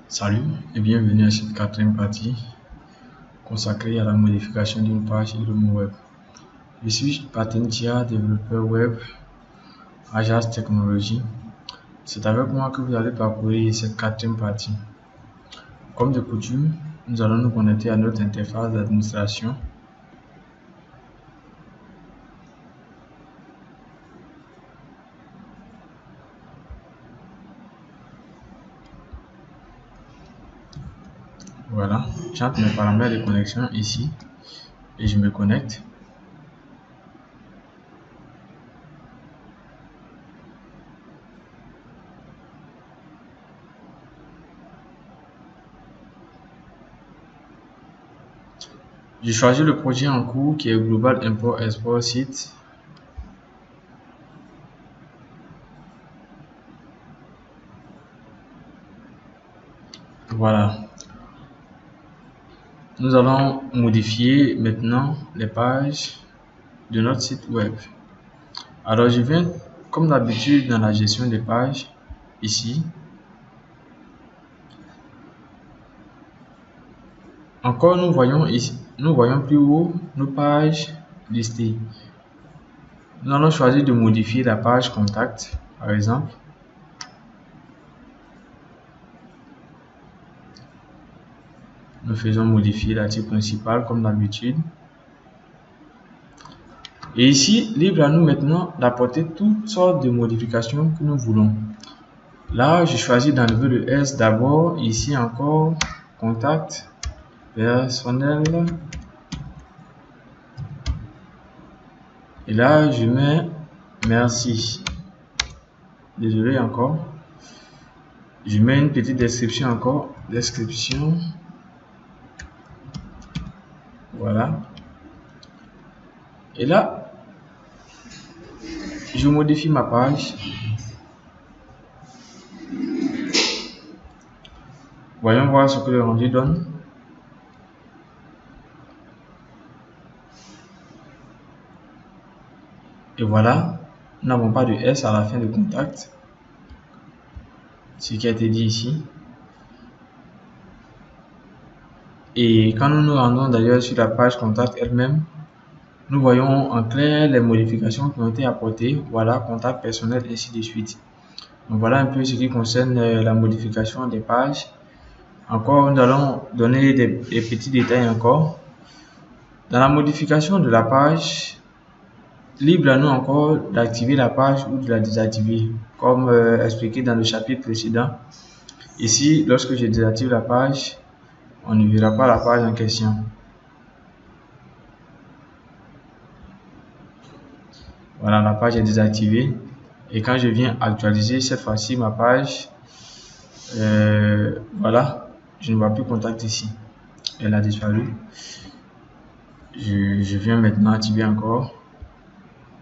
Salut et bienvenue à cette quatrième partie consacrée à la modification d'une page et de mon web. Je suis Patentia, développeur web, Ajas Technologies. C'est avec moi que vous allez parcourir cette quatrième partie. Comme de coutume, nous allons nous connecter à notre interface d'administration. Voilà, j'entre mes paramètres de connexion ici et je me connecte. Je choisis le projet en cours qui est Global Import Export Site. Voilà. Nous allons modifier maintenant les pages de notre site web. Alors je viens comme d'habitude dans la gestion des pages ici. Encore nous voyons plus haut nos pages listées. Nous allons choisir de modifier la page contact par exemple. Nous faisons modifier l'article principal comme d'habitude. Et ici, libre à nous maintenant d'apporter toutes sortes de modifications que nous voulons. Là, je choisis d'enlever le S d'abord. Ici encore, contact personnel. Et là, je mets merci. Désolé encore. Je mets une petite description encore. Description. Voilà. Et là, je modifie ma page. Voyons voir ce que le rendu donne. Et voilà, nous n'avons pas de S à la fin de contact. Ce qui a été dit ici. Et quand nous nous rendons d'ailleurs sur la page contact elle-même, nous voyons en clair les modifications qui ont été apportées. Voilà, contact personnel, ainsi de suite. Donc voilà un peu ce qui concerne la modification des pages. Encore, nous allons donner des petits détails encore. Dans la modification de la page, libre à nous encore d'activer la page ou de la désactiver, comme expliqué dans le chapitre précédent. Ici, lorsque je désactive la page, on ne verra pas la page en question. Voilà, la page est désactivée. Et quand je viens actualiser cette fois-ci ma page, voilà, je ne vois plus contact ici. Elle a disparu. Je viens maintenant activer encore.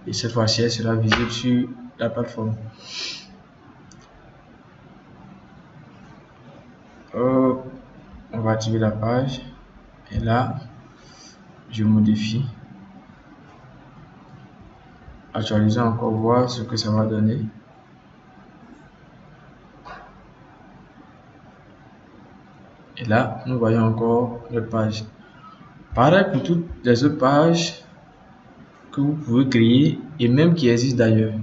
Et cette fois-ci, elle sera visible sur la plateforme. On va activer la page. Et là, je modifie. Actualiser encore, voir ce que ça va donner. Et là, nous voyons encore notre page. Pareil pour toutes les autres pages que vous pouvez créer et même qui existent d'ailleurs.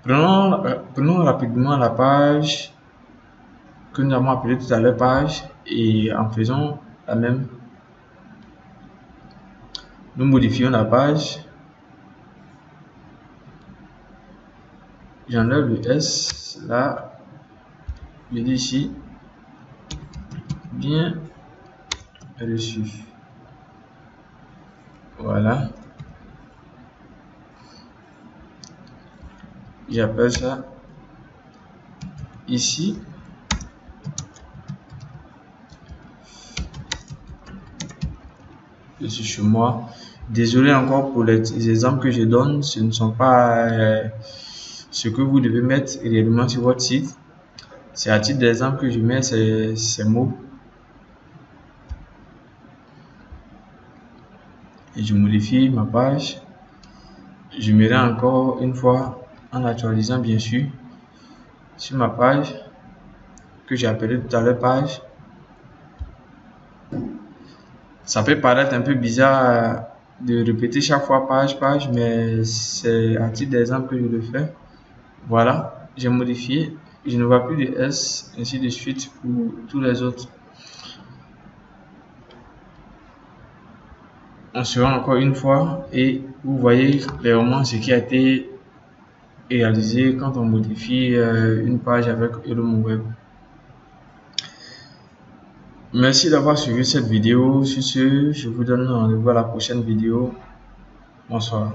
Prenons rapidement la page que nous avons appelée tout à l'heure page et en faisant la même. Nous modifions la page. J'enlève le S là. Je dis ici bien reçu. Voilà. J'appelle ça ici. Je suis chez moi. Désolé encore pour les exemples que je donne. Ce ne sont pas ce que vous devez mettre réellement sur votre site. C'est à titre d'exemple que je mets ces mots. Et je modifie ma page. Je mets encore une fois en actualisant bien sûr sur ma page. que j'ai appelé tout à l'heure page. Ça peut paraître un peu bizarre de répéter chaque fois page, mais c'est à titre d'exemple que je le fais. Voilà, j'ai modifié. Je ne vois plus de S, ainsi de suite pour tous les autres. On se rend encore une fois et vous voyez clairement ce qui a été réalisé quand on modifie une page avec Hello Web. Merci d'avoir suivi cette vidéo. Sur ce, je vous donne rendez-vous à la prochaine vidéo. Bonsoir.